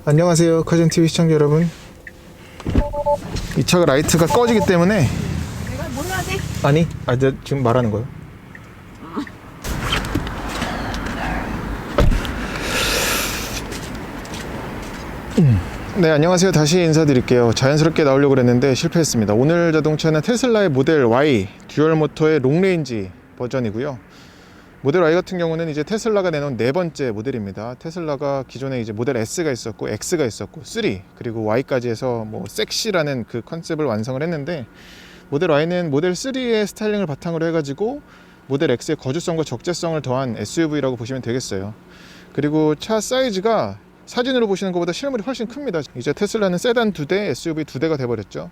안녕하세요, 커즌TV 시청자 여러분. 이 차가 라이트가 꺼지기 때문에. 내가 몰라 돼? 아니, 네, 지금 말하는 거예요. 네, 안녕하세요. 다시 인사드릴게요. 자연스럽게 나오려고 했는데 실패했습니다. 오늘 자동차는 테슬라의 모델 Y 듀얼 모터의 롱레인지 버전이고요. 모델 Y 같은 경우는 이제 테슬라가 내놓은 네 번째 모델입니다. 테슬라가 기존에 이제 모델 S가 있었고 X가 있었고 3 그리고 Y까지 해서 뭐 섹시라는 그 컨셉을 완성을 했는데, 모델 Y는 모델 3의 스타일링을 바탕으로 해가지고 모델 X의 거주성과 적재성을 더한 SUV라고 보시면 되겠어요. 그리고 차 사이즈가 사진으로 보시는 것보다 실물이 훨씬 큽니다. 이제 테슬라는 세단 2대, SUV 2대가 돼버렸죠.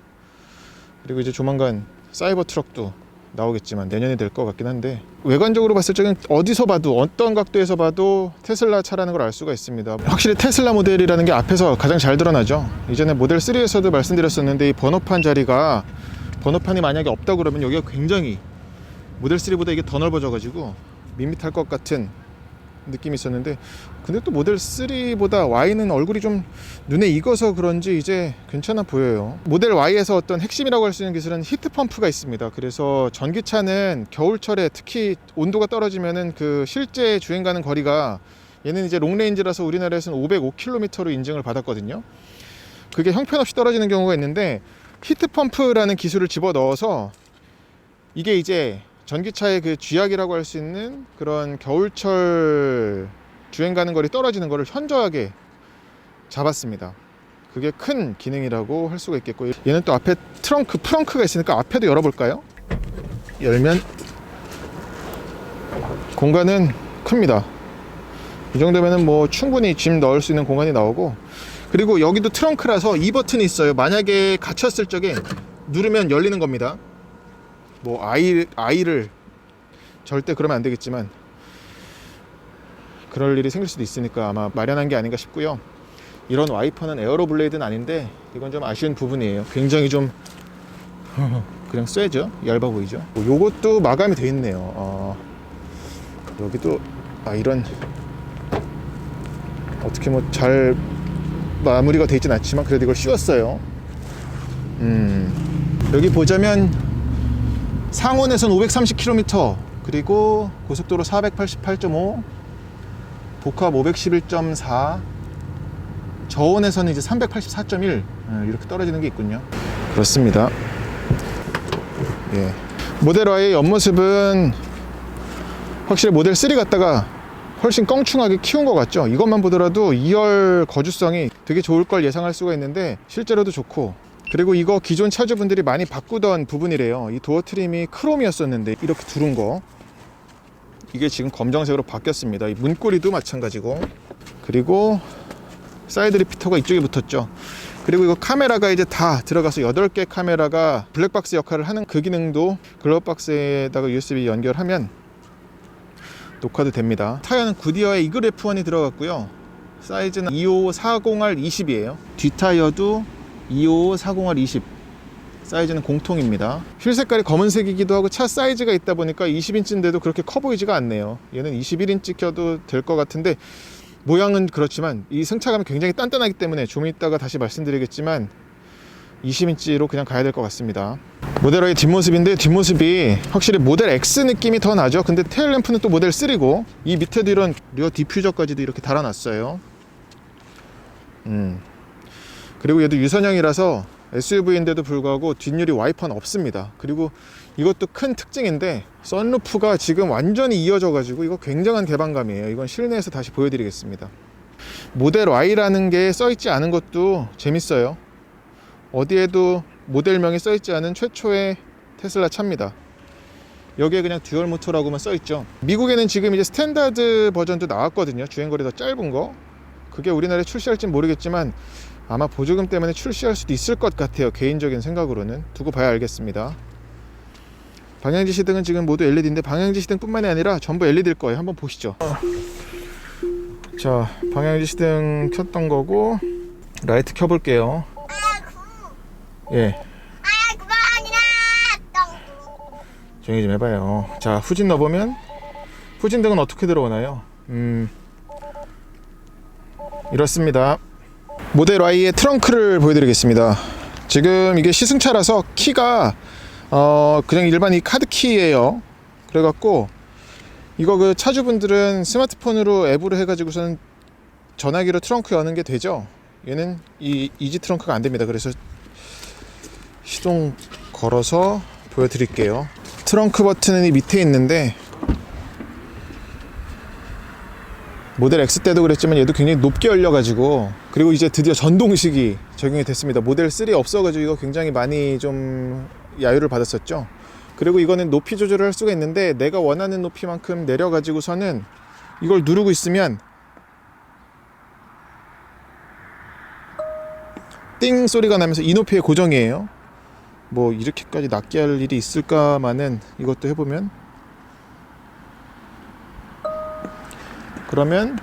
그리고 이제 조만간 사이버 트럭도 나오겠지만 내년이 될 것 같긴 한데, 외관적으로 봤을 적엔 어디서 봐도 어떤 각도에서 봐도 테슬라 차라는 걸 알 수가 있습니다. 확실히 테슬라 모델이라는 게 앞에서 가장 잘 드러나죠. 이전에 모델 3에서도 말씀드렸었는데, 이 번호판 자리가, 번호판이 만약에 없다 그러면 여기가 굉장히 모델 3보다 이게 더 넓어져 가지고 밋밋할 것 같은 느낌이 있었는데, 근데 또 모델 3보다 Y는 얼굴이 좀 눈에 익어서 그런지 이제 괜찮아 보여요. 모델 Y에서 어떤 핵심이라고 할 수 있는 기술은 히트 펌프가 있습니다. 그래서 전기차는 겨울철에 특히 온도가 떨어지면은 그 실제 주행 가는 거리가, 얘는 이제 롱레인지라서 우리나라에서는 505km로 인증을 받았거든요. 그게 형편없이 떨어지는 경우가 있는데, 히트 펌프라는 기술을 집어 넣어서 이게 이제 전기차의 그 쥐약이라고 할 수 있는 그런 겨울철 주행 가는 거리 떨어지는 거를 현저하게 잡았습니다. 그게 큰 기능이라고 할 수가 있겠고, 얘는 또 앞에 프렁크가 있으니까 앞에도 열어볼까요? 열면 공간은 큽니다. 이 정도면은 뭐 충분히 짐 넣을 수 있는 공간이 나오고, 그리고 여기도 트렁크라서 이 버튼이 있어요. 만약에 갇혔을 적에 누르면 열리는 겁니다. 뭐 아이를 절대 그러면 안 되겠지만 그럴 일이 생길 수도 있으니까 아마 마련한 게 아닌가 싶고요. 이런 와이퍼는 에어로 블레이드는 아닌데 이건 좀 아쉬운 부분이에요. 굉장히 좀 그냥 쇠죠. 얇아 보이죠. 요것도 마감이 돼 있네요. 여기도 이런, 어떻게 뭐 잘 마무리가 돼 있진 않지만 그래도 이걸 씌웠어요. 여기 보자면 상온에선 530km, 그리고 고속도로 488.5, 복합 511.4, 저온에서는 이제 384.1 이렇게 떨어지는 게 있군요. 그렇습니다. 예. 모델 Y의 옆모습은 확실히 모델 3 같다가 훨씬 껑충하게 키운 것 같죠. 이것만 보더라도 2열 거주성이 되게 좋을 걸 예상할 수가 있는데 실제로도 좋고, 그리고 이거 기존 차주분들이 많이 바꾸던 부분이래요. 이 도어 트림이 크롬이었었는데 이렇게 두른 거, 이게 지금 검정색으로 바뀌었습니다. 이 문고리도 마찬가지고, 그리고 사이드 리피터가 이쪽에 붙었죠. 그리고 이거 카메라가 이제 다 들어가서 8개 카메라가 블랙박스 역할을 하는 그 기능도 글러브박스에다가 USB 연결하면 녹화도 됩니다. 타이어는 구디어의 이글 F1이 들어갔고요. 사이즈는 2540R20이에요. 뒷타이어도 2540R20, 사이즈는 공통입니다. 휠 색깔이 검은색이기도 하고 차 사이즈가 있다 보니까 20인치인데도 그렇게 커 보이지가 않네요. 얘는 21인치 켜도 될 것 같은데, 모양은 그렇지만 이 승차감이 굉장히 단단하기 때문에 좀 이따가 다시 말씀드리겠지만 20인치로 그냥 가야 될 것 같습니다. 모델 Y의 뒷모습인데, 뒷모습이 확실히 모델 X 느낌이 더 나죠. 근데 테일램프는 또 모델 3고, 이 밑에도 이런 리어 디퓨저까지도 이렇게 달아놨어요. 그리고 얘도 유선형이라서 SUV인데도 불구하고 뒷유리 와이퍼는 없습니다. 그리고 이것도 큰 특징인데, 선루프가 지금 완전히 이어져 가지고 이거 굉장한 개방감이에요. 이건 실내에서 다시 보여드리겠습니다. 모델 Y라는 게 써있지 않은 것도 재밌어요. 어디에도 모델명이 써있지 않은 최초의 테슬라 차입니다. 여기에 그냥 듀얼 모터라고만 써있죠. 미국에는 지금 이제 스탠다드 버전도 나왔거든요. 주행거리 더 짧은 거. 그게 우리나라에 출시할진 모르겠지만 아마 보조금 때문에 출시할 수도 있을 것 같아요. 개인적인 생각으로는. 두고 봐야 알겠습니다. 방향지시등은 지금 모두 LED인데, 방향지시등 뿐만이 아니라 전부 LED일 거예요. 한번 보시죠. 자, 방향지시등 켰던 거고, 라이트 켜볼게요. 예. 그거 아니라 조용히 좀 해봐요. 자, 후진 넣어보면, 후진등은 어떻게 들어오나요? 이렇습니다. 모델 Y의 트렁크를 보여드리겠습니다. 지금 이게 시승차라서 키가 그냥 일반 이 카드키예요. 그래갖고 이거 그 차주분들은 스마트폰으로 앱으로 해가지고서는 전화기로 트렁크 여는 게 되죠. 얘는 이 이지 트렁크가 안 됩니다. 그래서 시동 걸어서 보여드릴게요. 트렁크 버튼은 이 밑에 있는데 모델 X 때도 그랬지만 얘도 굉장히 높게 열려가지고, 그리고 이제 드디어 전동식이 적용이 됐습니다. 모델 3 없어가지고 이거 굉장히 많이 좀 야유를 받았었죠. 그리고 이거는 높이 조절을 할 수가 있는데 내가 원하는 높이만큼 내려가지고서는 이걸 누르고 있으면 띵 소리가 나면서 이 높이의 고정이에요. 뭐 이렇게까지 낮게 할 일이 있을까만은 이것도 해보면, 그러면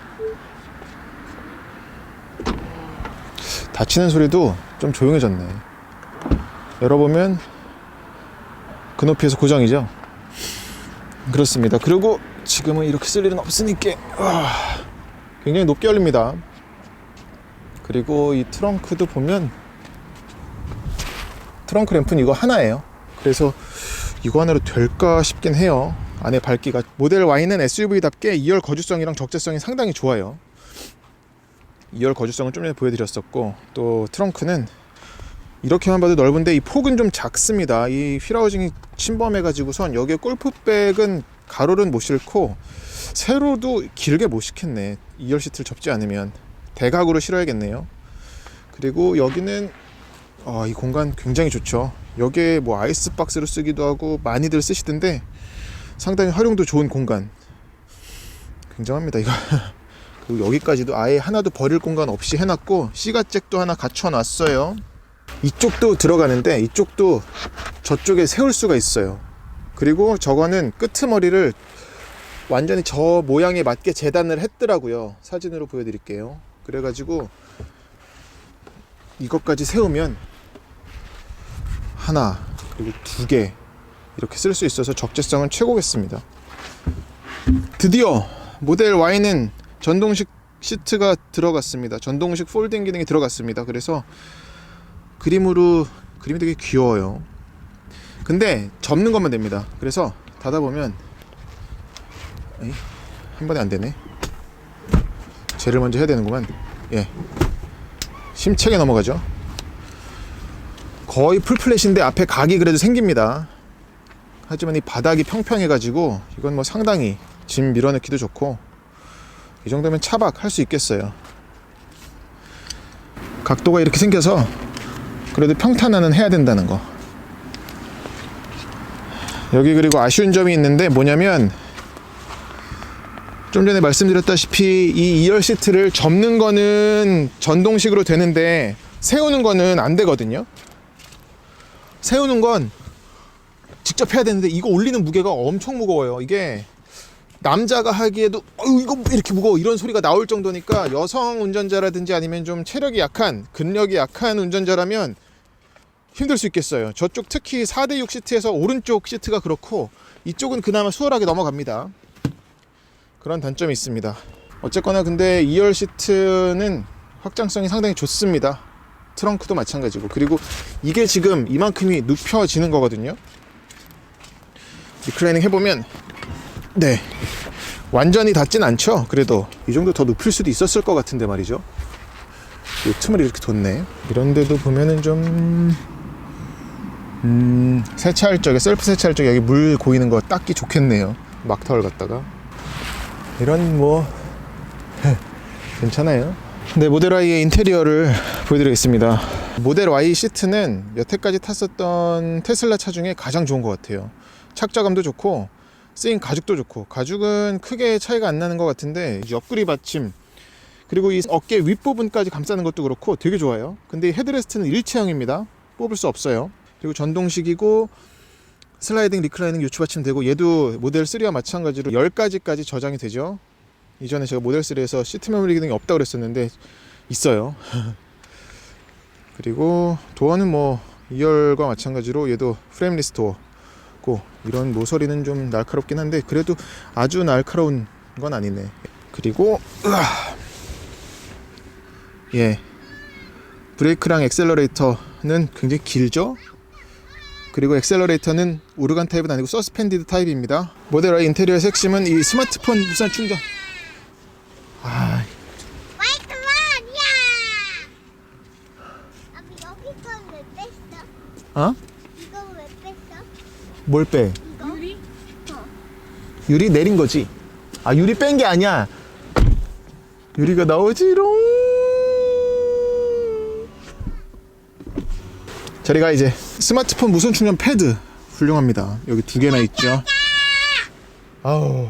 닫히는 소리도 좀 조용해졌네. 열어보면 그 높이에서 고정이죠. 그렇습니다. 그리고 지금은 이렇게 쓸 일은 없으니까 굉장히 높게 열립니다. 그리고 이 트렁크도 보면 트렁크 램프는 이거 하나예요. 그래서 이거 하나로 될까 싶긴 해요. 안에 밝기가. 모델 Y는 SUV답게 2열 거주성이랑 적재성이 상당히 좋아요. 2열 거주성을 좀 전에 보여드렸었고, 또 트렁크는 이렇게만 봐도 넓은데 이 폭은 좀 작습니다. 이 휠하우징이 침범해가지고선 여기에 골프백은 가로는 못 싣고 세로도 길게 못 싣겠네. 2열 시트를 접지 않으면 대각으로 실어야겠네요. 그리고 여기는 이 공간 굉장히 좋죠. 여기에 뭐 아이스박스로 쓰기도 하고 많이들 쓰시던데 상당히 활용도 좋은 공간. 굉장합니다 이거. 그리고 여기까지도 아예 하나도 버릴 공간 없이 해놨고 C가잭도 하나 갖춰놨어요. 이쪽도 들어가는데 이쪽도 저쪽에 세울 수가 있어요. 그리고 저거는 끄트머리를 완전히 저 모양에 맞게 재단을 했더라고요. 사진으로 보여드릴게요. 그래가지고 이것까지 세우면 하나 그리고 두 개 이렇게 쓸 수 있어서 적재성은 최고겠습니다. 드디어 모델 Y는 전동식 시트가 들어갔습니다. 전동식 폴딩 기능이 들어갔습니다. 그래서 그림이 되게 귀여워요. 근데 접는 것만 됩니다. 그래서 닫아보면 한 번에 안 되네. 쟤를 먼저 해야 되는구만. 예, 심차게 넘어가죠. 거의 풀플랫인데 앞에 각이 그래도 생깁니다. 하지만 이 바닥이 평평해가지고 이건 뭐 상당히 짐 밀어넣기도 좋고, 이 정도면 차박 할 수 있겠어요. 각도가 이렇게 생겨서 그래도 평탄화는 해야 된다는 거. 여기 그리고 아쉬운 점이 있는데 뭐냐면, 좀 전에 말씀드렸다시피 이 2열 시트를 접는 거는 전동식으로 되는데 세우는 거는 안 되거든요. 세우는 건 직접 해야 되는데 이거 올리는 무게가 엄청 무거워요. 이게 남자가 하기에도 이거 이렇게 무거워 이런 소리가 나올 정도니까 여성 운전자라든지 아니면 좀 체력이 약한, 근력이 약한 운전자라면 힘들 수 있겠어요. 저쪽 특히 4대6 시트에서 오른쪽 시트가 그렇고 이쪽은 그나마 수월하게 넘어갑니다. 그런 단점이 있습니다. 어쨌거나 근데 2열 시트는 확장성이 상당히 좋습니다. 트렁크도 마찬가지고. 그리고 이게 지금 이만큼이 눕혀지는 거거든요. 리클라이닝 해보면 네, 완전히 닿진 않죠. 그래도 이 정도 더 눕힐 수도 있었을 것 같은데 말이죠. 이 틈을 이렇게 뒀네. 이런 데도 보면은 좀 세차할 적에, 셀프 세차할 적에 여기 물 고이는 거 닦기 좋겠네요. 막타월 갖다가. 이런 뭐 괜찮아요. 네, 모델 Y의 인테리어를 보여드리겠습니다. 모델 Y 시트는 여태까지 탔었던 테슬라 차 중에 가장 좋은 것 같아요. 착자감도 좋고 쓰인 가죽도 좋고, 가죽은 크게 차이가 안 나는 것 같은데 옆구리 받침 그리고 이 어깨 윗부분까지 감싸는 것도 그렇고 되게 좋아요. 근데 이 헤드레스트는 일체형입니다. 뽑을 수 없어요. 그리고 전동식이고 슬라이딩 리클라이닝 요추 받침 되고, 얘도 모델 3와 마찬가지로 10가지까지 저장이 되죠. 이전에 제가 모델 3에서 시트 메모리 기능이 없다고 그랬었는데 있어요. 그리고 도어는 뭐 2열과 마찬가지로 얘도 프레임리스 도어고, 이런 모서리는 좀 날카롭긴 한데 그래도 아주 날카로운 건 아니네. 그리고 예, 브레이크랑 엑셀러레이터는 굉장히 길죠. 그리고 엑셀러레이터는 오르간 타입은 아니고 서스펜디드 타입입니다. 모델 Y 인테리어의 핵심은 이 스마트폰 무선 충전. 아, 마이크만, 야! 아빠 여기 건왜 뺐어? 어? 이거 왜 뺐어? 뭘 빼? 이거? 유리? 유리 내린 거지. 아, 유리 뺀 게 아니야. 유리가 나오지롱. 저희가 이제 스마트폰 무선 충전 패드 훌륭합니다. 여기 2개나 있죠. 아우.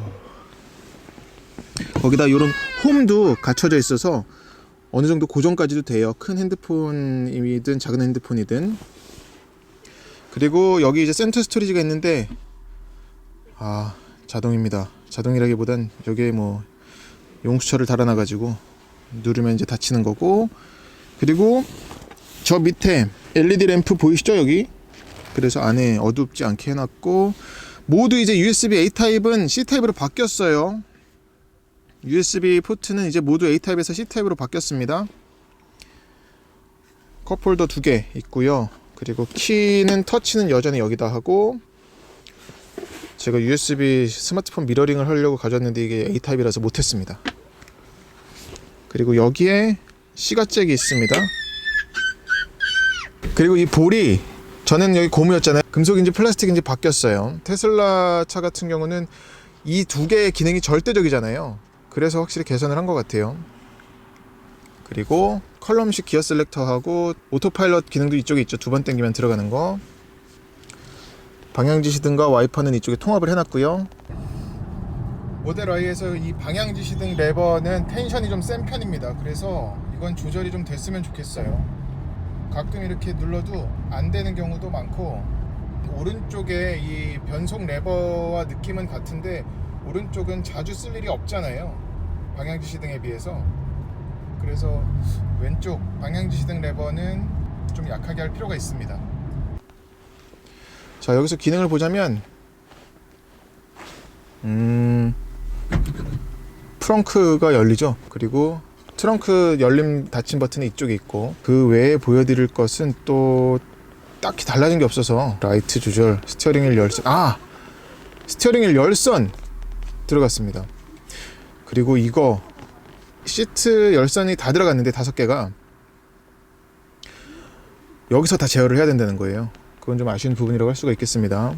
거기다 이런 홈도 갖춰져 있어서 어느 정도 고정까지도 돼요. 큰 핸드폰이든 작은 핸드폰이든. 그리고 여기 이제 센터 스토리지가 있는데, 아, 자동입니다. 자동이라기보단 여기에 뭐 용수철을 달아놔가지고 누르면 이제 닫히는 거고. 그리고 저 밑에 LED 램프 보이시죠 여기? 그래서 안에 어둡지 않게 해놨고, 모두 이제 USB A 타입은 C 타입으로 바뀌었어요. USB 포트는 이제 모두 A 타입에서 C 타입으로 바뀌었습니다. 컵홀더 2개 있고요. 그리고 키는 터치는 여전히 여기다 하고, 제가 USB 스마트폰 미러링을 하려고 가져왔는데 이게 A 타입이라서 못했습니다. 그리고 여기에 C가 잭이 있습니다. 그리고 이 볼이, 저는 여기 고무였잖아요. 금속인지 플라스틱인지 바뀌었어요. 테슬라 차 같은 경우는 이 2개의 기능이 절대적이잖아요. 그래서 확실히 개선을 한 것 같아요. 그리고 컬럼식 기어 셀렉터하고 오토파일럿 기능도 이쪽에 있죠. 2번 당기면 들어가는 거. 방향지시등과 와이퍼는 이쪽에 통합을 해놨고요. 모델 Y에서 이 방향지시등 레버는 텐션이 좀 센 편입니다. 그래서 이건 조절이 좀 됐으면 좋겠어요. 가끔 이렇게 눌러도 안 되는 경우도 많고, 오른쪽에 이 변속 레버와 느낌은 같은데 오른쪽은 자주 쓸 일이 없잖아요, 방향지시등에 비해서. 그래서 왼쪽 방향지시등 레버는 좀 약하게 할 필요가 있습니다. 자, 여기서 기능을 보자면 트렁크가 열리죠. 그리고 트렁크 열림 닫힘 버튼이 이쪽에 있고, 그 외에 보여드릴 것은 또 딱히 달라진 게 없어서, 라이트 조절, 스티어링 휠 열선, 스티어링 휠 열선 들어갔습니다. 그리고 이거 시트 열선이 다 들어갔는데 5개가 여기서 다 제어를 해야 된다는 거예요. 그건 좀 아쉬운 부분이라고 할 수가 있겠습니다.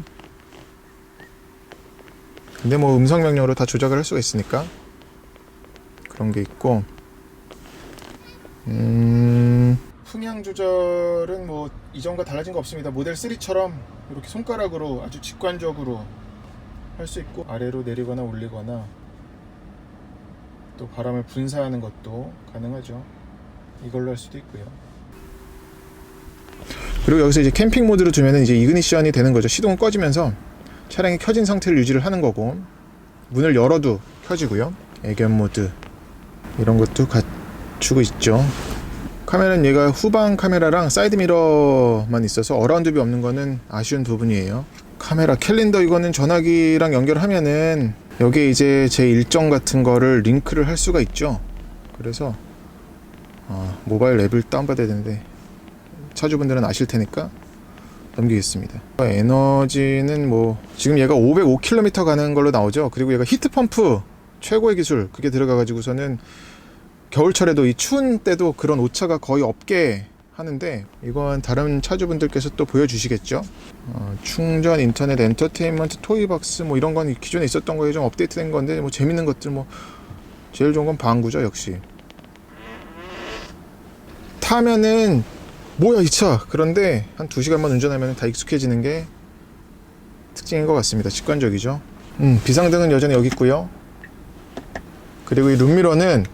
근데 뭐 음성 명령으로 다 조작을 할 수가 있으니까 그런 게 있고, 풍향 조절은 뭐 이전과 달라진 거 없습니다. 모델 3처럼 이렇게 손가락으로 아주 직관적으로 할 수 있고, 아래로 내리거나 올리거나 또 바람을 분사하는 것도 가능하죠. 이걸로 할 수도 있고요. 그리고 여기서 이제 캠핑 모드로 두면은 이제 이그니션이 되는 거죠. 시동은 꺼지면서 차량이 켜진 상태를 유지를 하는 거고, 문을 열어도 켜지고요. 애견 모드 이런 것도 갖추고 있죠. 카메라는 얘가 후방 카메라랑 사이드 미러만 있어서 어라운드 뷰 없는 거는 아쉬운 부분이에요. 카메라 캘린더, 이거는 전화기랑 연결하면은 여기에 이제 제 일정 같은 거를 링크를 할 수가 있죠. 그래서 모바일 앱을 다운받아야 되는데 차주분들은 아실 테니까 넘기겠습니다. 에너지는 뭐 지금 얘가 505km 가는 걸로 나오죠. 그리고 얘가 히트펌프 최고의 기술 그게 들어가 가지고서는 겨울철에도 이 추운 때도 그런 오차가 거의 없게 하는데, 이건 다른 차주분들께서 또 보여주시겠죠. 충전, 인터넷, 엔터테인먼트, 토이박스 뭐 이런 건 기존에 있었던 거에 좀 업데이트된 건데, 뭐 재밌는 것들, 뭐 제일 좋은 건 방구죠. 역시 타면은 뭐야 이 차, 그런데 한 2시간만 운전하면 다 익숙해지는 게 특징인 것 같습니다. 직관적이죠. 비상등은 여전히 여기 있고요. 그리고 이 룸미러는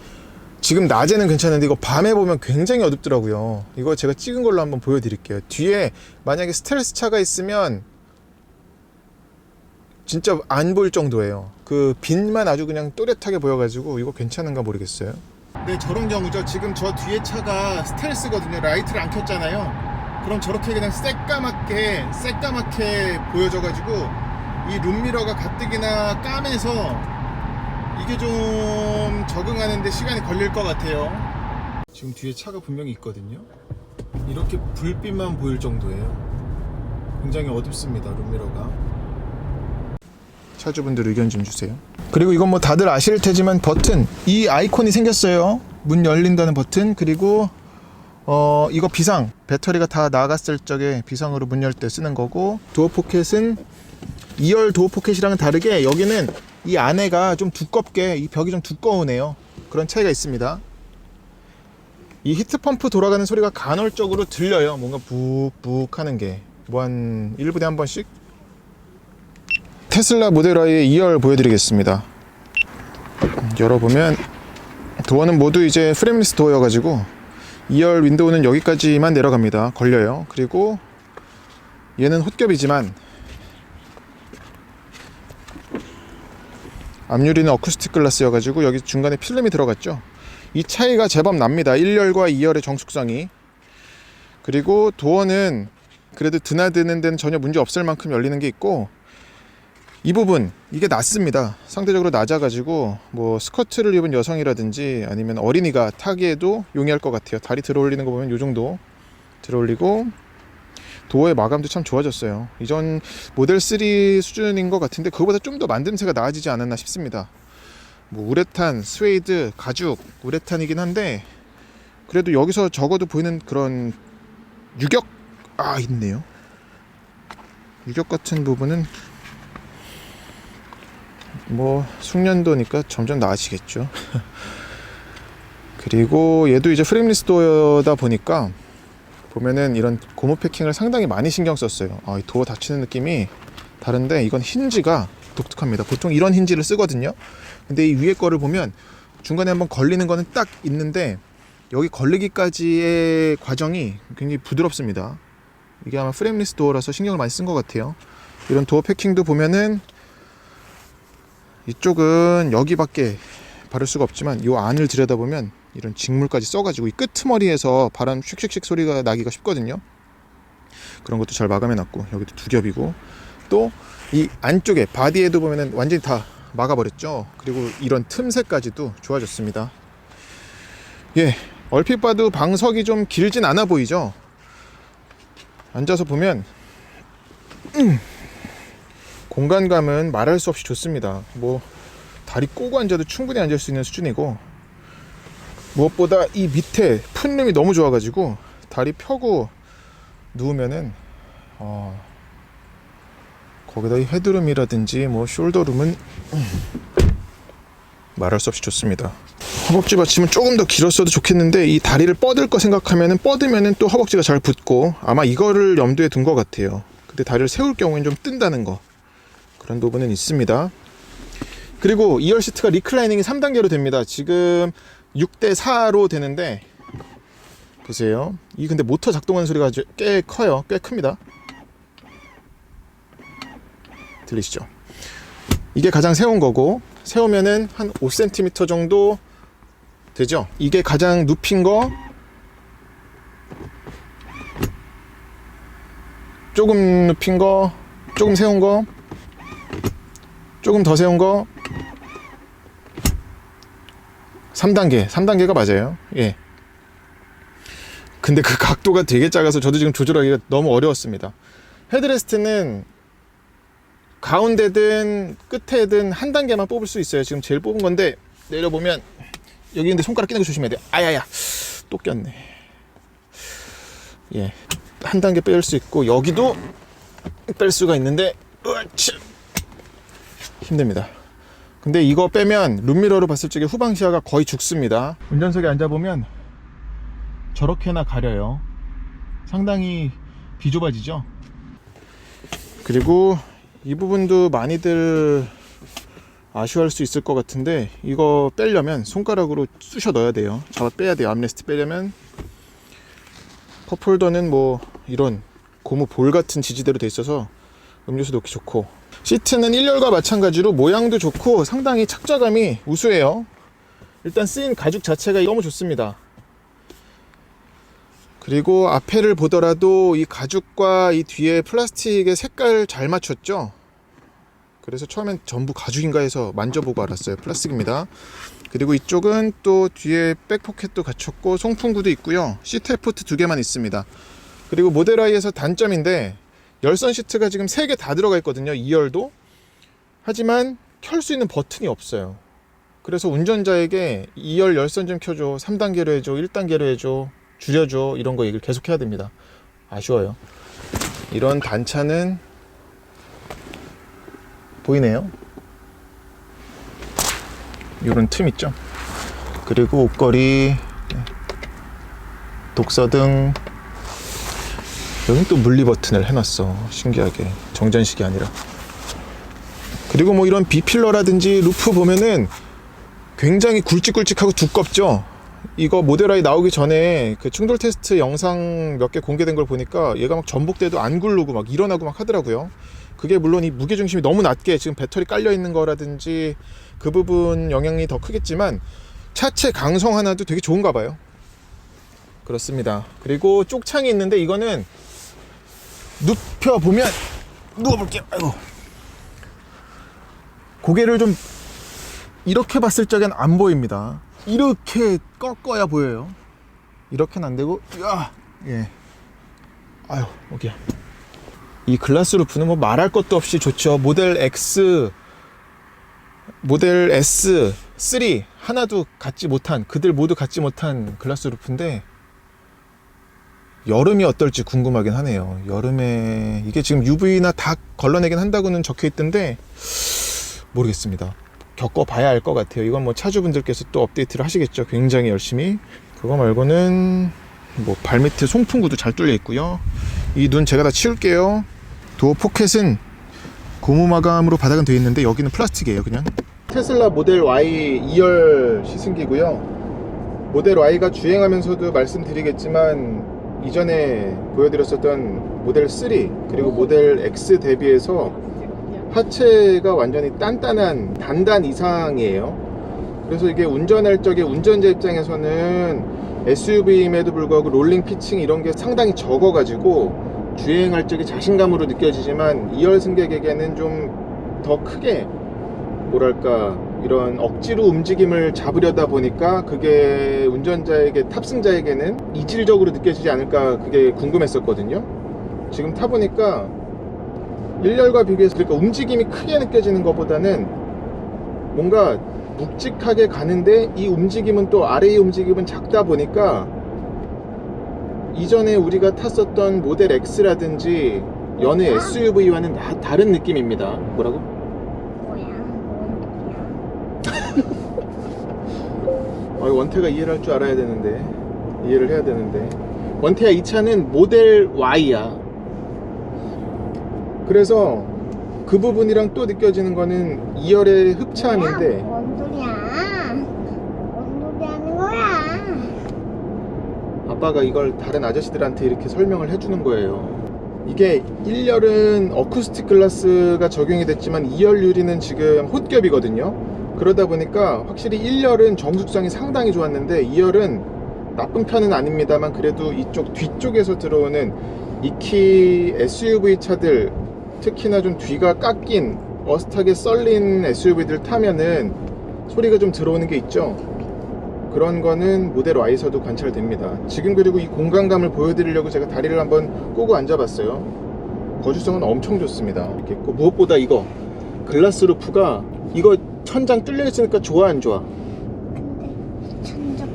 지금 낮에는 괜찮은데 이거 밤에 보면 굉장히 어둡더라고요. 이거 제가 찍은 걸로 한번 보여드릴게요. 뒤에 만약에 스텔스 차가 있으면 진짜 안 보일 정도예요. 그 빛만 아주 그냥 또렷하게 보여가지고 이거 괜찮은가 모르겠어요. 네, 저런 경우죠. 지금 저 뒤에 차가 스텔스거든요. 라이트를 안 켰잖아요. 그럼 저렇게 그냥 새까맣게 보여져가지고 이 룸미러가 가뜩이나 까매서 이게 좀 적응하는데 시간이 걸릴 것 같아요. 지금 뒤에 차가 분명히 있거든요. 이렇게 불빛만 보일 정도예요. 굉장히 어둡습니다, 룸미러가. 차주분들 의견 좀 주세요. 그리고 이건 뭐 다들 아실 테지만 버튼, 이 아이콘이 생겼어요. 문 열린다는 버튼. 그리고 이거 비상, 배터리가 다 나갔을 적에 비상으로 문 열 때 쓰는 거고, 도어 포켓은 2열 도어 포켓이랑은 다르게 여기는 이 안에가 좀 두껍게, 이 벽이 좀 두꺼우네요. 그런 차이가 있습니다. 이 히트펌프 돌아가는 소리가 간헐적으로 들려요. 뭔가 북북 하는 게 뭐 한 1분에 한 번씩. 테슬라 모델 Y의 2열 보여드리겠습니다. 열어보면 도어는 모두 이제 프레임리스 도어여가지고 2열 윈도우는 여기까지만 내려갑니다. 걸려요. 그리고 얘는 홑겹이지만 앞유리는 어쿠스틱 글라스여가지고 여기 중간에 필름이 들어갔죠. 이 차이가 제법 납니다. 1열과 2열의 정숙성이. 그리고 도어는 그래도 드나드는 데는 전혀 문제 없을 만큼 열리는 게 있고, 이 부분 이게 낮습니다. 상대적으로 낮아가지고 뭐 스커트를 입은 여성이라든지 아니면 어린이가 타기에도 용이할 것 같아요. 다리 들어 올리는 거 보면 이 정도 들어 올리고, 도어의 마감도 참 좋아졌어요. 이전 모델 3 수준인 것 같은데 그거보다 좀 더 만듦새가 나아지지 않았나 싶습니다. 뭐 우레탄, 스웨이드, 가죽, 우레탄이긴 한데 그래도 여기서 적어도 보이는 그런 유격, 있네요. 유격 같은 부분은 뭐 숙련도니까 점점 나아지겠죠. 그리고 얘도 이제 프레임리스 도어다 보니까 보면은 이런 고무 패킹을 상당히 많이 신경 썼어요. 이 도어 닫히는 느낌이 다른데 이건 힌지가 독특합니다. 보통 이런 힌지를 쓰거든요. 근데 이 위에 거를 보면 중간에 한번 걸리는 거는 딱 있는데 여기 걸리기까지의 과정이 굉장히 부드럽습니다. 이게 아마 프레임리스 도어라서 신경을 많이 쓴 것 같아요. 이런 도어 패킹도 보면은 이쪽은 여기밖에 바를 수가 없지만 이 안을 들여다보면 이런 직물까지 써가지고 이 끄트머리에서 바람 슉슉슉 소리가 나기가 쉽거든요. 그런 것도 잘 마감해놨고, 여기도 두 겹이고, 또 이 안쪽에 바디에도 보면은 완전히 다 막아버렸죠. 그리고 이런 틈새까지도 좋아졌습니다. 예, 얼핏 봐도 방석이 좀 길진 않아 보이죠. 앉아서 보면 공간감은 말할 수 없이 좋습니다. 뭐 다리 꼬고 앉아도 충분히 앉을 수 있는 수준이고, 무엇보다 이 밑에 풋룸이 너무 좋아가지고 다리 펴고 누우면은 거기다 이 헤드룸이라든지 뭐 숄더룸은 말할 수 없이 좋습니다. 허벅지 받침은 조금 더 길었어도 좋겠는데 이 다리를 뻗을 거 생각하면은 뻗으면은 또 허벅지가 잘 붙고, 아마 이거를 염두에 둔 것 같아요. 근데 다리를 세울 경우엔 좀 뜬다는 거, 그런 부분은 있습니다. 그리고 2열 시트가 리클라이닝이 3단계로 됩니다. 지금 6대4로 되는데 보세요. 이 근데 모터 작동하는 소리가 꽤 커요. 꽤 큽니다. 들리시죠? 이게 가장 세운 거고, 세우면은 한 5cm 정도 되죠. 이게 가장 눕힌 거, 조금 눕힌 거, 조금 세운 거, 조금 더 세운 거, 3단계가 맞아요. 예. 근데 그 각도가 되게 작아서 저도 지금 조절하기가 너무 어려웠습니다. 헤드레스트는 가운데든 끝에든 한 단계만 뽑을 수 있어요. 지금 제일 뽑은 건데 내려보면 여기 근데 손가락 끼는 거 조심해야 돼요. 아야야, 또 꼈네. 예, 한 단계 뺄 수 있고 여기도 뺄 수가 있는데 힘듭니다. 근데 이거 빼면 룸미러로 봤을 적에 후방 시야가 거의 죽습니다. 운전석에 앉아보면 저렇게나 가려요. 상당히 비좁아지죠. 그리고 이 부분도 많이들 아쉬워할 수 있을 것 같은데, 이거 빼려면 손가락으로 쑤셔 넣어야 돼요. 잡아 빼야 돼요. 암레스트 빼려면. 컵홀더는 뭐 이런 고무 볼 같은 지지대로 돼 있어서 음료수 넣기 좋고, 시트는 1열과 마찬가지로 모양도 좋고 상당히 착좌감이 우수해요. 일단 쓰인 가죽 자체가 너무 좋습니다. 그리고 앞에를 보더라도 이 가죽과 이 뒤에 플라스틱의 색깔 잘 맞췄죠. 그래서 처음엔 전부 가죽인가 해서 만져보고 알았어요. 플라스틱입니다. 그리고 이쪽은 또 뒤에 백포켓도 갖췄고 송풍구도 있고요. 시트 포트 2개만 있습니다. 그리고 모델 I에서 단점인데 열선 시트가 지금 3개 다 들어가 있거든요. 2열도. 하지만 켤 수 있는 버튼이 없어요. 그래서 운전자에게 2열 열선 좀 켜줘, 3단계로 해줘, 1단계로 해줘, 줄여줘, 이런 거 얘기를 계속 해야 됩니다. 아쉬워요. 이런 단차는 보이네요. 이런 틈 있죠. 그리고 옷걸이, 독서등, 여기 또 물리 버튼을 해놨어. 신기하게. 정전식이 아니라. 그리고 뭐 이런 비필러라든지 루프 보면은 굉장히 굵직굵직하고 두껍죠. 이거 모델 Y 나오기 전에 그 충돌 테스트 영상 몇 개 공개된 걸 보니까 얘가 막 전복돼도 안 굴르고 막 일어나고 막 하더라고요. 그게 물론 이 무게중심이 너무 낮게 지금 배터리 깔려 있는 거라든지 그 부분 영향이 더 크겠지만 차체 강성 하나도 되게 좋은가 봐요. 그렇습니다. 그리고 쪽창이 있는데 이거는 눕혀보면, 누워볼게요. 아이고. 고개를 좀 이렇게 봤을 적엔 안 보입니다. 이렇게 꺾어야 보여요. 이렇게는 안 되고, 야, 예. 아유, 여기야. 이 글라스 루프는 뭐 말할 것도 없이 좋죠. 모델 X, 모델 S, 3 하나도 갖지 못한, 그들 모두 갖지 못한 글라스 루프인데 여름이 어떨지 궁금하긴 하네요. 여름에 이게 지금 UV나 다 걸러내긴 한다고는 적혀 있던데 모르겠습니다. 겪어봐야 알 것 같아요. 이건 뭐 차주분들께서 또 업데이트를 하시겠죠. 굉장히 열심히. 그거 말고는 뭐 발밑에 송풍구도 잘 뚫려 있고요. 이 눈 제가 다 치울게요. 도어 포켓은 고무 마감으로 바닥은 되어 있는데 여기는 플라스틱이에요. 그냥 테슬라 모델 Y 2열 시승기고요. 모델 Y가 주행하면서도 말씀드리겠지만 이전에 보여드렸었던 모델 3 그리고 모델 X 대비해서 하체가 완전히 단단한 단단 이상이에요. 그래서 이게 운전할 적에 운전자 입장에서는 SUV임에도 불구하고 롤링 피칭 이런 게 상당히 적어가지고 주행할 적에 자신감으로 느껴지지만 2열 승객에게는 좀 더 크게 뭐랄까 이런 억지로 움직임을 잡으려다 보니까 그게 운전자에게 탑승자에게는 이질적으로 느껴지지 않을까 그게 궁금했었거든요. 지금 타보니까 1열과 비교해서 그러니까 움직임이 크게 느껴지는 것보다는 뭔가 묵직하게 가는데 이 움직임은 또 아래의 움직임은 작다 보니까 이전에 우리가 탔었던 모델 X라든지 여느 SUV와는 다른 느낌입니다. 뭐라고? 원태가 이해를 할 줄 알아야 되는데 이해를 해야 되는데 원태야 이 차는 모델 Y야. 그래서 그 부분이랑 또 느껴지는 거는 2열의 흡차함인데 뭔 소리야? 뭔 소리 하는 거야? 아빠가 이걸 다른 아저씨들한테 이렇게 설명을 해주는 거예요. 이게 1열은 어쿠스틱 글라스가 적용이 됐지만 2열 유리는 지금 홑겹이거든요. 그러다 보니까 확실히 1열은 정숙성이 상당히 좋았는데 2열은 나쁜 편은 아닙니다만 그래도 이쪽 뒤쪽에서 들어오는 익히 SUV 차들 특히나 좀 뒤가 깎인 어슷하게 썰린 SUV들 타면은 소리가 좀 들어오는 게 있죠. 그런 거는 모델 Y에서도 관찰됩니다. 지금 그리고 이 공간감을 보여드리려고 제가 다리를 한번 꼬고 앉아봤어요. 거주성은 엄청 좋습니다. 이렇게 무엇보다 이거 글라스 루프가 이거 천장 뚫려 있으니까 좋아 안 좋아? 근데 천장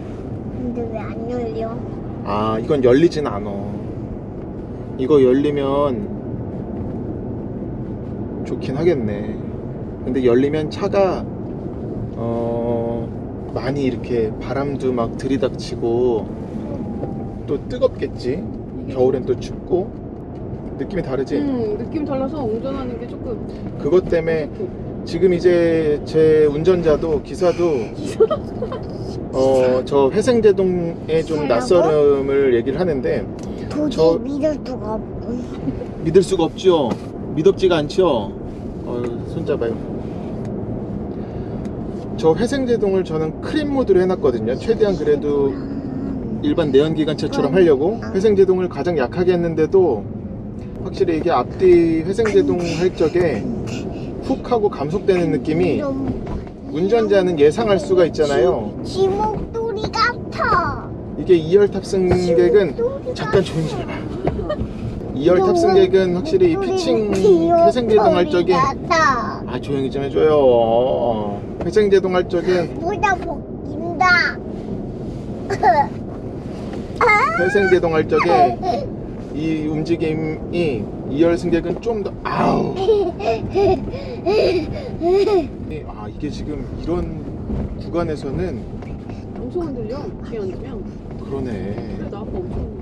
근데 왜 안 열려? 아 이건 열리진 않아. 이거 열리면 좋긴 하겠네. 근데 열리면 차가 많이 이렇게 바람도 막 들이닥치고 또 뜨겁겠지. 겨울엔 또 춥고 느낌이 다르지? 느낌 달라서 운전하는 게 조금 그것 때문에 지금 이제 제 운전자도 기사도 저 회생제동에 좀 낯설음을 얘기를 하는데 도저히 믿을 수가 없고 믿을 수가 없죠. 믿업지가 않죠. 손잡아요. 저 회생제동을 저는 크림 모드로 해놨거든요. 최대한 그래도 일반 내연기관차처럼 하려고 회생제동을 가장 약하게 했는데도 확실히 이게 앞뒤 회생제동 할 적에 훅하고 감속되는 느낌이 운전자는 예상할 수가 있잖아요. 지 목소리 같아. 이게 2열 탑승객은 잠깐 조용히 좀 해봐. 2열 탑승객은 확실히 이 피칭 회생제동할 적에 조용히 좀 해줘요. 회생제동할 적에 보다 벗긴다. 회생제동할 적에 이 움직임이 2열 승객은 좀 더 이게 지금 이런 구간에서는 엄청 흔들려. 뒤에 앉으면. 그러네. 그래 나 아까 엄청 흔들려.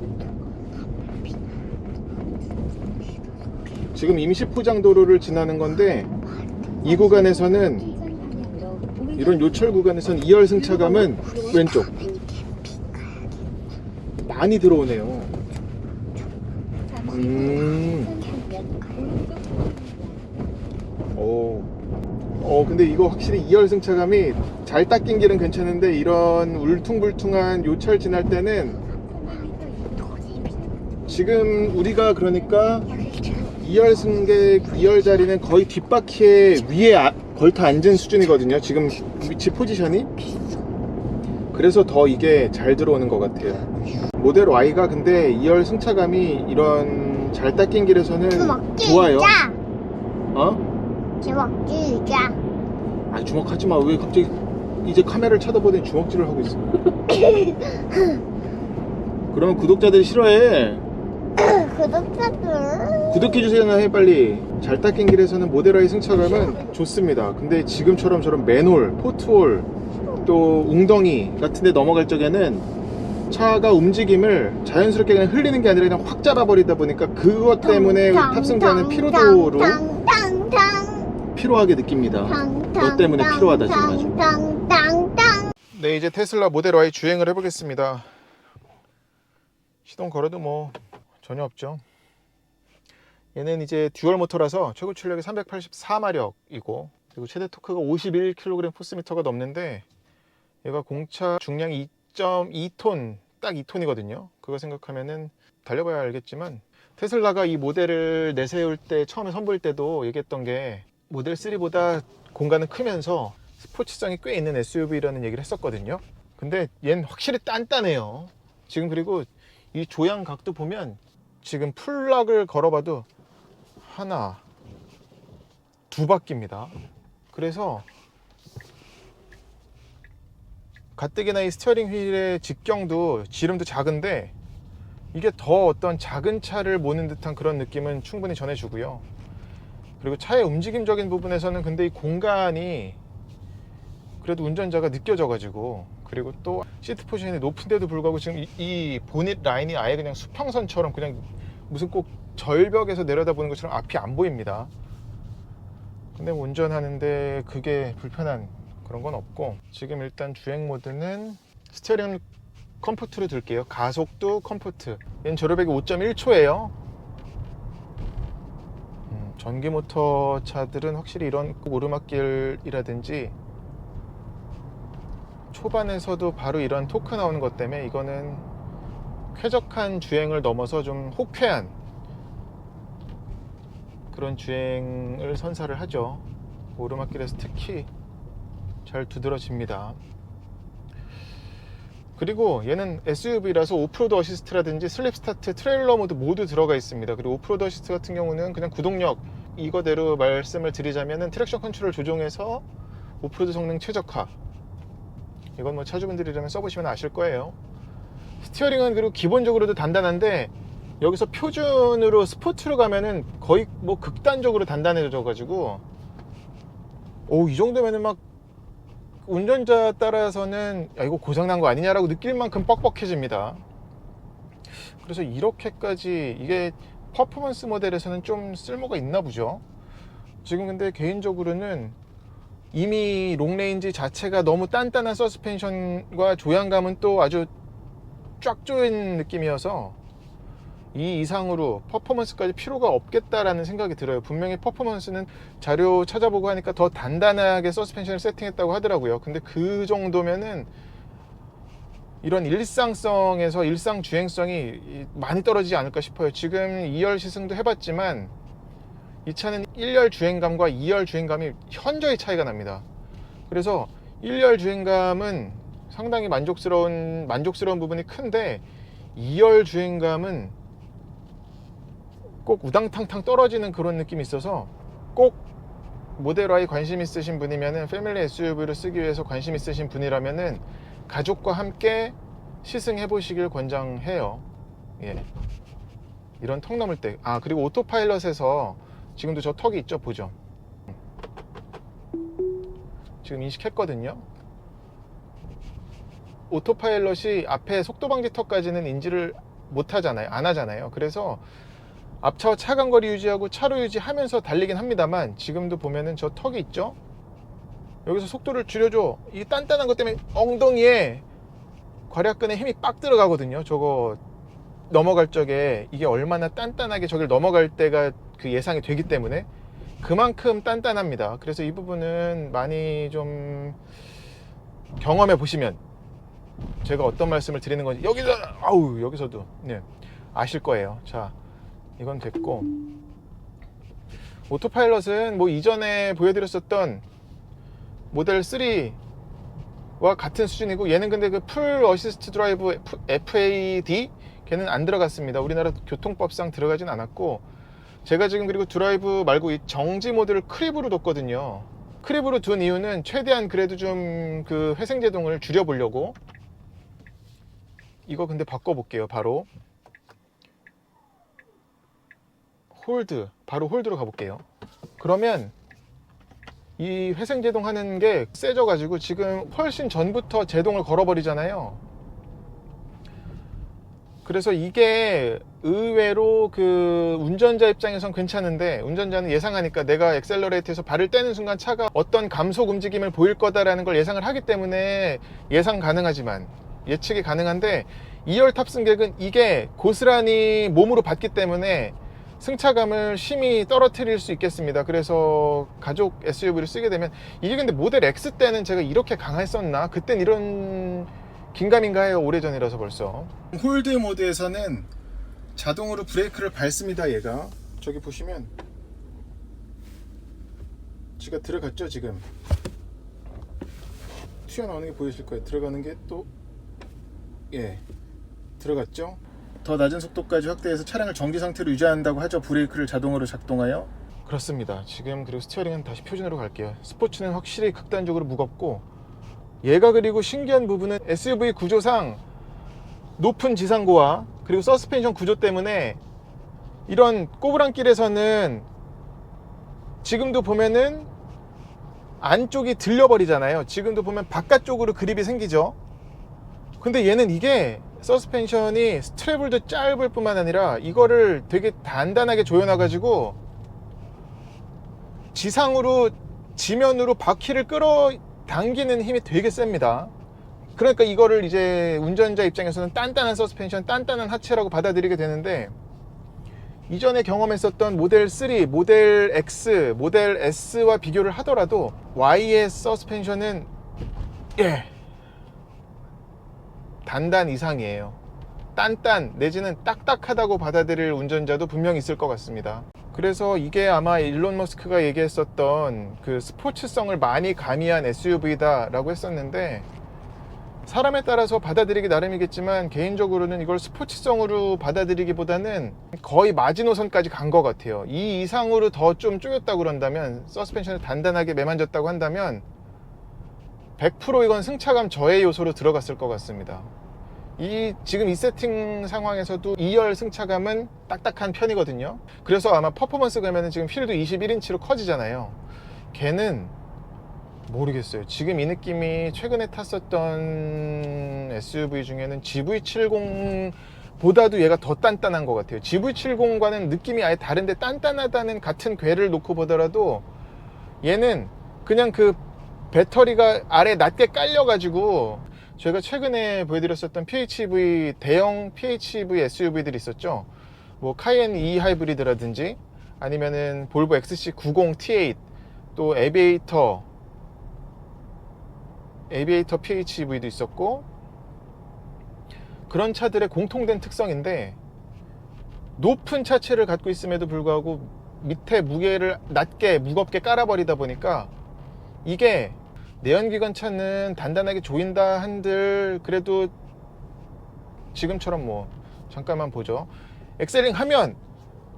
지금 임시포장도로를 지나는 건데 이 구간에서는 이런 요철 구간에서는 2열 승차감은 왼쪽 많이 들어오네요. 근데 이거 확실히 2열 승차감이 잘 닦인 길은 괜찮은데 이런 울퉁불퉁한 요철 지날 때는 지금 우리가 그러니까 2열 승객 2열 자리는 거의 뒷바퀴에 위에 걸터 앉은 수준이거든요. 지금 위치 포지션이. 그래서 더 이게 잘 들어오는 것 같아요. 모델 Y가 근데 2열 승차감이 이런 잘 닦인 길에서는 좋아요. 주먹질자. 주먹하지 마. 왜 갑자기 이제 카메라를 쳐다보더니 주먹질을 하고 있어. 그러면 구독자들이 싫어해. 구독자들. 구독해주세요. 해 빨리. 잘 닦인 길에서는 모델 Y 승차감은 좋습니다. 근데 지금처럼 저런 맨홀, 포트홀, 또 웅덩이 같은 데 넘어갈 적에는 차가 움직임을 자연스럽게 그냥 흘리는 게 아니라 그냥 확 잡아버리다 보니까 그것 때문에 탑승자는 피로도로 피로하게 느낍니다. 너 때문에 피로하다 지금 아주. 네, 이제 테슬라 모델 Y 주행을 해보겠습니다. 시동 걸어도 뭐 전혀 없죠. 얘는 이제 듀얼 모터라서 최고 출력이 384마력이고 그리고 최대 토크가 51kg 포스미터가 넘는데 얘가 공차 중량이 2.2톤 딱 2톤이거든요. 그거 생각하면은 달려봐야 알겠지만 테슬라가 이 모델을 내세울 때 처음에 선보일 때도 얘기했던 게 모델 3보다 공간은 크면서 스포츠성이 꽤 있는 SUV라는 얘기를 했었거든요. 근데 얘는 확실히 단단해요. 지금 그리고 이 조향 각도 보면 지금 플럭을 걸어봐도 하나, 두 바퀴입니다. 그래서 가뜩이나 이 스티어링 휠의 직경도 지름도 작은데 이게 더 어떤 작은 차를 모는 듯한 그런 느낌은 충분히 전해주고요. 그리고 차의 움직임적인 부분에서는 근데 이 공간이 그래도 운전자가 느껴져 가지고 그리고 또 시트 포지션이 높은데도 불구하고 지금 이 보닛 라인이 아예 그냥 수평선처럼 그냥 무슨 꼭 절벽에서 내려다보는 것처럼 앞이 안 보입니다. 근데 운전하는데 그게 불편한 그런 건 없고 지금 일단 주행 모드는 스티어링 컴포트로 둘게요. 가속도 컴포트. 얘는 제로백이 5.1초예요. 전기 모터 차들은 확실히 이런 오르막길이라든지 초반에서도 바로 이런 토크 나오는 것 때문에 이거는 쾌적한 주행을 넘어서 좀 호쾌한 그런 주행을 선사를 하죠. 오르막길에서 특히 잘 두드러집니다. 그리고 얘는 SUV라서 오프로드 어시스트라든지 슬립 스타트, 트레일러 모드 모두 들어가 있습니다. 그리고 오프로드 어시스트 같은 경우는 그냥 구동력 이거대로 말씀을 드리자면은 트랙션 컨트롤 조정해서 오프로드 성능 최적화. 이건 뭐 차주분들이라면 써보시면 아실 거예요. 스티어링은 그리고 기본적으로도 단단한데 여기서 표준으로 스포츠로 가면은 거의 뭐 극단적으로 단단해져 가지고 이 정도면은 막 운전자 따라서는 야 이거 고장난 거 아니냐라고 느낄 만큼 뻑뻑해집니다. 그래서 이렇게까지 이게 퍼포먼스 모델에서는 좀 쓸모가 있나 보죠. 지금 근데 개인적으로는 이미 롱레인지 자체가 너무 단단한 서스펜션과 조향감은 또 아주 쫙 조인 느낌이어서 이 이상으로 퍼포먼스까지 필요가 없겠다라는 생각이 들어요. 분명히 퍼포먼스는 자료 찾아보고 하니까 더 단단하게 서스펜션을 세팅했다고 하더라고요. 근데 그 정도면은 이런 일상성에서 일상 주행성이 많이 떨어지지 않을까 싶어요. 지금 2열 시승도 해봤지만 이 차는 1열 주행감과 2열 주행감이 현저히 차이가 납니다. 그래서 1열 주행감은 상당히 만족스러운 부분이 큰데 2열 주행감은 꼭 우당탕탕 떨어지는 그런 느낌이 있어서 꼭 모델 Y 관심 있으신 분이면은 패밀리 SUV를 쓰기 위해서 관심 있으신 분이라면은 가족과 함께 시승해 보시길 권장해요. 예. 이런 턱 넘을 때. 아, 그리고 오토파일럿에서 지금도 저 턱이 있죠, 보죠. 지금 인식했거든요. 오토파일럿이 앞에 속도방지 턱까지는 인지를 못 하잖아요. 안 하잖아요. 그래서 앞차와 차간거리 유지하고 차로 유지하면서 달리긴 합니다만, 지금도 보면은 저 턱이 있죠. 여기서 속도를 줄여줘. 이 단단한 것 때문에 엉덩이에 괄약근에 힘이 빡 들어가거든요. 저거 넘어갈 적에 이게 얼마나 단단하게 저길 넘어갈 때가 그 예상이 되기 때문에 그만큼 단단합니다. 그래서 이 부분은 많이 좀 경험해 보시면 제가 어떤 말씀을 드리는 건지 여기서도 네, 아실 거예요. 자, 이건 됐고, 오토파일럿은 뭐 이전에 보여드렸었던 모델 3와 같은 수준이고, 얘는 근데 그 풀 어시스트 드라이브 FAD 걔는 안 들어갔습니다. 우리나라 교통법상 들어가진 않았고, 제가 지금 그리고 드라이브 말고 이 정지 모드를 크립으로 뒀거든요. 크립으로 둔 이유는 최대한 그래도 좀 그 회생제동을 줄여보려고. 이거 근데 바꿔볼게요. 바로 바로 홀드로 가볼게요. 그러면 이 회생제동 하는 게 세져 가지고 지금 훨씬 전부터 제동을 걸어버리잖아요. 그래서 이게 의외로 그 운전자 입장에선 괜찮은데, 운전자는 예상하니까 내가 액셀러레이트에서 발을 떼는 순간 차가 어떤 감속 움직임을 보일 거다라는 걸 예상을 하기 때문에 예상 가능하지만, 예측이 가능한데, 2열 탑승객은 이게 고스란히 몸으로 받기 때문에 승차감을 심히 떨어뜨릴 수 있겠습니다. 그래서 가족 SUV를 쓰게 되면, 이게 근데 모델 X 때는 제가 이렇게 강했었나? 그땐 이런 긴가민가 해요. 오래전이라서 벌써. 홀드 모드에서는 자동으로 브레이크를 밟습니다. 얘가 저기 보시면 지가 들어갔죠. 지금 튀어나오는 게 보이실 거예요. 들어가는 게 또 들어갔죠. 더 낮은 속도까지 확대해서 차량을 정지 상태로 유지한다고 하죠. 브레이크를 자동으로 작동하여. 그렇습니다. 지금 그리고 스티어링은 다시 표준으로 갈게요. 스포츠는 확실히 극단적으로 무겁고, 얘가 그리고 신기한 부분은 SUV 구조상 높은 지상고와 그리고 서스펜션 구조 때문에 이런 꼬부랑길에서는 지금도 보면은 안쪽이 들려버리잖아요. 지금도 보면 바깥쪽으로 그립이 생기죠. 근데 얘는 이게 서스펜션이 스트래블도 짧을 뿐만 아니라 이거를 되게 단단하게 조여놔가지고 지면으로 바퀴를 끌어당기는 힘이 되게 셉니다. 그러니까 이거를 이제 운전자 입장에서는 단단한 서스펜션, 단단한 하체라고 받아들이게 되는데, 이전에 경험했었던 모델 3, 모델 X, 모델 S와 비교를 하더라도 Y의 서스펜션은 단단 이상이에요. 단단 내지는 딱딱하다고 받아들일 운전자도 분명히 있을 것 같습니다. 그래서 이게 아마 일론 머스크가 얘기했었던 그 스포츠성을 많이 가미한 SUV다 라고 했었는데, 사람에 따라서 받아들이기 나름이겠지만 개인적으로는 이걸 스포츠성으로 받아들이기보다는 거의 마지노선까지 간 것 같아요. 이 이상으로 더 좀 쪼였다고 그런다면, 서스펜션을 단단하게 매만졌다고 한다면 100% 이건 승차감 저해 요소로 들어갔을 것 같습니다. 지금 이 세팅 상황에서도 2열 승차감은 딱딱한 편이거든요. 그래서 아마 퍼포먼스 가면은 지금 휠도 21인치로 커지잖아요. 걔는 모르겠어요. 지금 이 느낌이 최근에 탔었던 SUV 중에는 GV70 보다도 얘가 더 단단한 것 같아요. GV70과는 느낌이 아예 다른데, 단단하다는 같은 궤를 놓고 보더라도 얘는 그냥 그 배터리가 아래 낮게 깔려가지고, 저희가 최근에 보여드렸었던 PHEV, 대형 PHEV SUV들이 있었죠. 뭐 카이엔 E 하이브리드라든지 아니면은 볼보 XC90 T8, 또 에비에이터 PHEV도 있었고, 그런 차들의 공통된 특성인데, 높은 차체를 갖고 있음에도 불구하고 밑에 무게를 낮게 무겁게 깔아버리다 보니까 이게 내연기관차는 단단하게 조인다 한들 그래도 지금처럼 뭐 잠깐만 보죠. 엑셀링 하면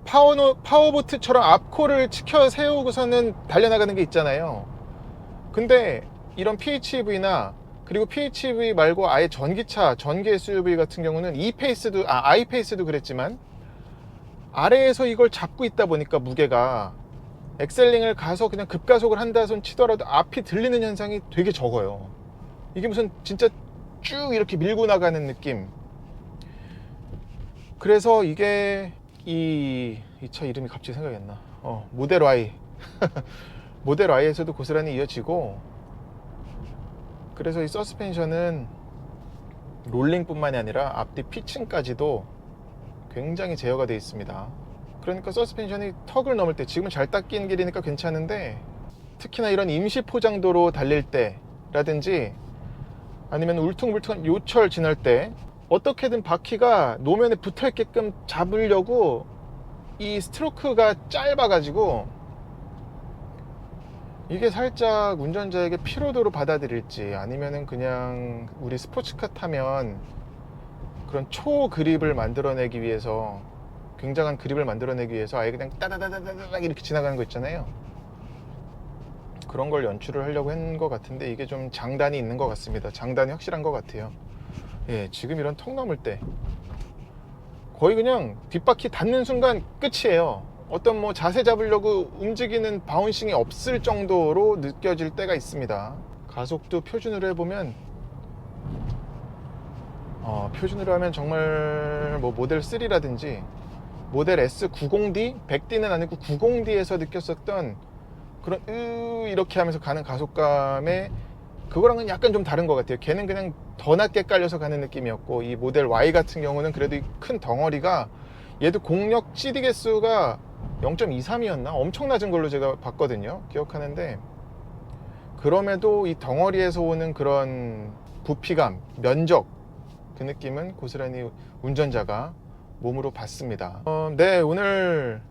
파워보트처럼 앞코를 치켜 세우고서는 달려나가는 게 있잖아요. 근데 이런 PHEV나 그리고 PHEV 말고 아예 전기차, 전기 SUV 같은 경우는 iPace도 그랬지만 아래에서 이걸 잡고 있다 보니까 무게가 엑셀링을 가서 그냥 급가속을 한다 손 치더라도 앞이 들리는 현상이 되게 적어요. 이게 무슨 진짜 쭉 이렇게 밀고 나가는 느낌. 그래서 이게 이 차 이름이 갑자기 생각이 안 나. 모델 Y. 모델 Y에서도 고스란히 이어지고, 그래서 이 서스펜션은 롤링뿐만이 아니라 앞뒤 피칭까지도 굉장히 제어가 되어 있습니다. 그러니까 서스펜션이 턱을 넘을 때, 지금은 잘 닦인 길이니까 괜찮은데 특히나 이런 임시 포장도로 달릴 때라든지 아니면 울퉁불퉁한 요철 지날 때 어떻게든 바퀴가 노면에 붙어 있게끔 잡으려고 이 스트로크가 짧아가지고 이게 살짝 운전자에게 피로도로 받아들일지 아니면은 그냥 우리 스포츠카 타면 그런 초그립을 만들어내기 위해서, 굉장한 그립을 만들어내기 위해서 아예 그냥 따다다다다닥 이렇게 지나가는 거 있잖아요. 그런 걸 연출을 하려고 한 것 같은데 이게 좀 장단이 있는 것 같습니다. 장단이 확실한 것 같아요. 예, 지금 이런 턱 넘을 때 거의 그냥 뒷바퀴 닿는 순간 끝이에요. 어떤 뭐 자세 잡으려고 움직이는 바운싱이 없을 정도로 느껴질 때가 있습니다. 가속도 표준으로 해보면 표준으로 하면 정말 뭐 모델 3라든지 모델 S90D, 100D는 아니고 90D에서 느꼈었던 그런 이렇게 하면서 가는 가속감에 그거랑은 약간 좀 다른 것 같아요. 걔는 그냥 더 낮게 깔려서 가는 느낌이었고, 이 모델 Y 같은 경우는 그래도 이 큰 덩어리가, 얘도 공력 CD 개수가 0.23이었나? 엄청 낮은 걸로 제가 봤거든요. 기억하는데 그럼에도 이 덩어리에서 오는 그런 부피감, 면적, 그 느낌은 고스란히 운전자가 몸으로 받습니다. 네, 오늘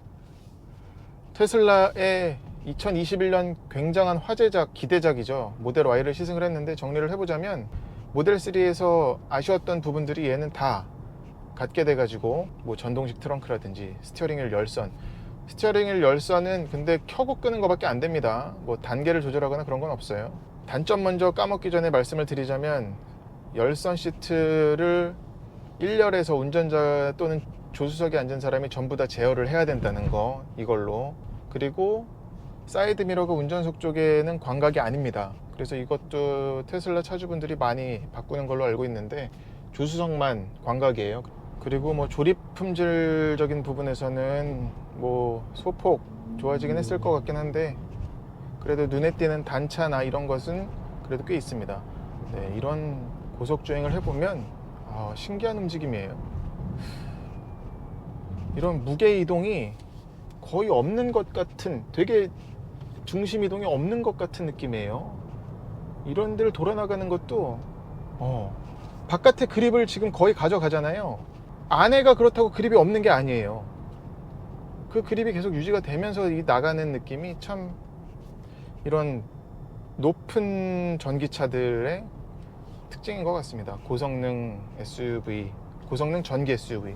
테슬라의 2021년 굉장한 화제작, 기대작이죠. 모델 Y를 시승을 했는데 정리를 해보자면 모델 3에서 아쉬웠던 부분들이 얘는 다 갖게 돼가지고, 뭐 전동식 트렁크라든지 스티어링 휠 열선은 근데 켜고 끄는 것밖에 안 됩니다. 뭐 단계를 조절하거나 그런 건 없어요. 단점 먼저 까먹기 전에 말씀을 드리자면, 열선 시트를 1열에서 운전자 또는 조수석에 앉은 사람이 전부 다 제어를 해야 된다는 거, 이걸로. 그리고 사이드 미러가 운전석 쪽에는 광각이 아닙니다. 그래서 이것도 테슬라 차주분들이 많이 바꾸는 걸로 알고 있는데 조수석만 광각이에요. 그리고 뭐 조립 품질적인 부분에서는 뭐 소폭 좋아지긴 했을 것 같긴 한데 그래도 눈에 띄는 단차나 이런 것은 그래도 꽤 있습니다. 네, 이런 고속주행을 해보면 신기한 움직임이에요. 이런 무게 이동이 거의 없는 것 같은, 되게 중심 이동이 없는 것 같은 느낌이에요. 이런 데를 돌아나가는 것도 바깥에 그립을 지금 거의 가져가잖아요. 안에가 그렇다고 그립이 없는 게 아니에요. 그 그립이 계속 유지가 되면서 이 나가는 느낌이 참 이런 높은 전기차들의 특징인 것 같습니다. 고성능 SUV, 고성능 전기 SUV.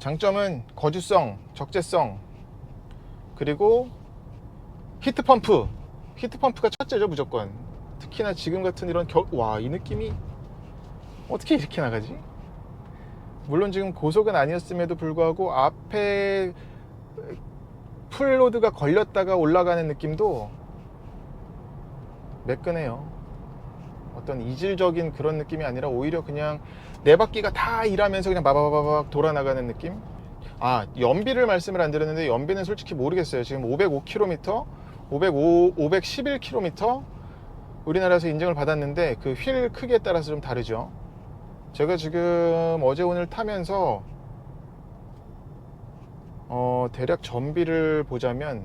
장점은 거주성, 적재성, 그리고 히트펌프가 첫째죠, 무조건. 특히나 지금 같은 이런 와, 이 느낌이 어떻게 이렇게 나가지? 물론 지금 고속은 아니었음에도 불구하고 앞에 풀로드가 걸렸다가 올라가는 느낌도 매끈해요. 어떤 이질적인 그런 느낌이 아니라 오히려 그냥 네 바퀴가 다 일하면서 그냥 바바바박 돌아나가는 느낌? 연비를 말씀을 안 드렸는데 연비는 솔직히 모르겠어요. 지금 505km, 511km 우리나라에서 인증을 받았는데 그 휠 크기에 따라서 좀 다르죠. 제가 지금 어제 오늘 타면서 대략 전비를 보자면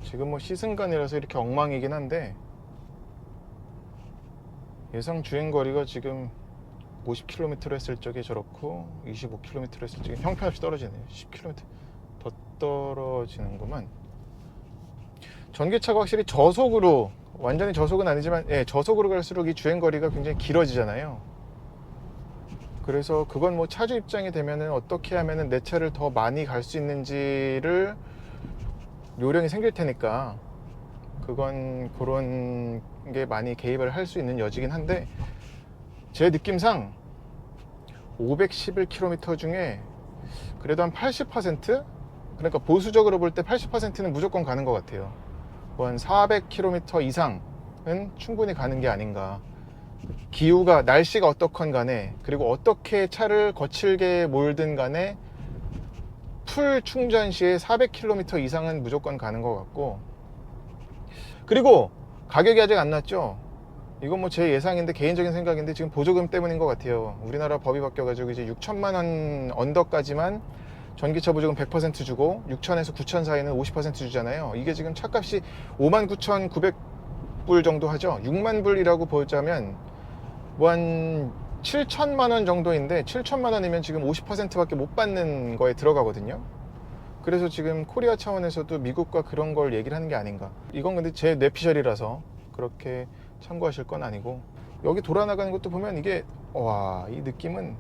지금 뭐 시승간이라서 이렇게 엉망이긴 한데 예상 주행거리가 지금 50km 했을 적에 저렇고 25km 했을 적에 형편없이 떨어지네요. 10km 더 떨어지는구만. 전기차가 확실히 저속으로, 완전히 저속은 아니지만 저속으로 갈수록 이 주행거리가 굉장히 길어지잖아요. 그래서 그건 뭐 차주 입장이 되면은 어떻게 하면은 내 차를 더 많이 갈 수 있는지를 요령이 생길 테니까 그건 그런 게 많이 개입을 할 수 있는 여지긴 한데, 제 느낌상 511km 중에 그래도 한 80%? 그러니까 보수적으로 볼 때 80%는 무조건 가는 것 같아요. 뭐 한 400km 이상은 충분히 가는 게 아닌가. 기후가, 날씨가 어떻건 간에, 그리고 어떻게 차를 거칠게 몰든 간에 풀 충전 시에 400km 이상은 무조건 가는 것 같고, 그리고 가격이 아직 안 났죠. 이건 뭐 제 예상인데, 개인적인 생각인데, 지금 보조금 때문인 것 같아요. 우리나라 법이 바뀌어가지고 이제 6천만 원 언더까지만 전기차 보조금 100% 주고 6천에서 9천 사이는 50% 주잖아요. 이게 지금 차값이 59,900불 정도 하죠. 6만 불이라고 보자면 뭐 한 7천만 원 정도인데, 7천만 원이면 지금 50%밖에 못 받는 거에 들어가거든요. 그래서 지금 코리아 차원에서도 미국과 그런 걸 얘기를 하는 게 아닌가. 이건 근데 제 뇌피셜이라서 그렇게 참고하실 건 아니고, 여기 돌아나가는 것도 보면 이게, 와, 이 느낌은,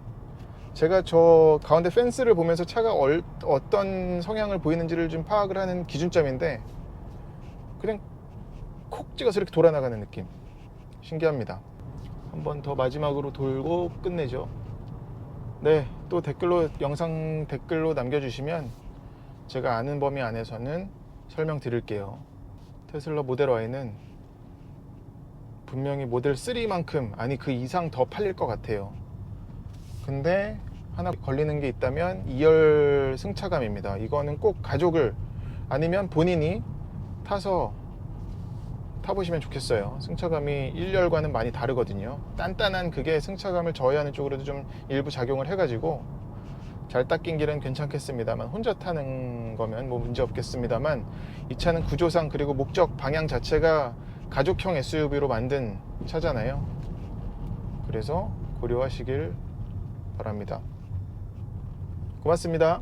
제가 저 가운데 펜스를 보면서 차가 어떤 성향을 보이는지를 좀 파악을 하는 기준점인데, 그냥 콕 찍어서 이렇게 돌아나가는 느낌. 신기합니다. 한 번 더 마지막으로 돌고 끝내죠. 네, 또 댓글로, 영상 댓글로 남겨주시면 제가 아는 범위 안에서는 설명드릴게요. 테슬라 모델 Y는 분명히 모델 3만큼, 아니 그 이상 더 팔릴 것 같아요. 근데 하나 걸리는 게 있다면 2열 승차감입니다. 이거는 꼭 가족을, 아니면 본인이 타보시면 좋겠어요. 승차감이 1열과는 많이 다르거든요. 단단한 그게 승차감을 저해하는 쪽으로도 좀 일부 작용을 해가지고, 잘 닦인 길은 괜찮겠습니다만, 혼자 타는 거면 뭐 문제 없겠습니다만, 이 차는 구조상, 그리고 목적 방향 자체가 가족형 SUV로 만든 차잖아요. 그래서 고려하시길 바랍니다. 고맙습니다.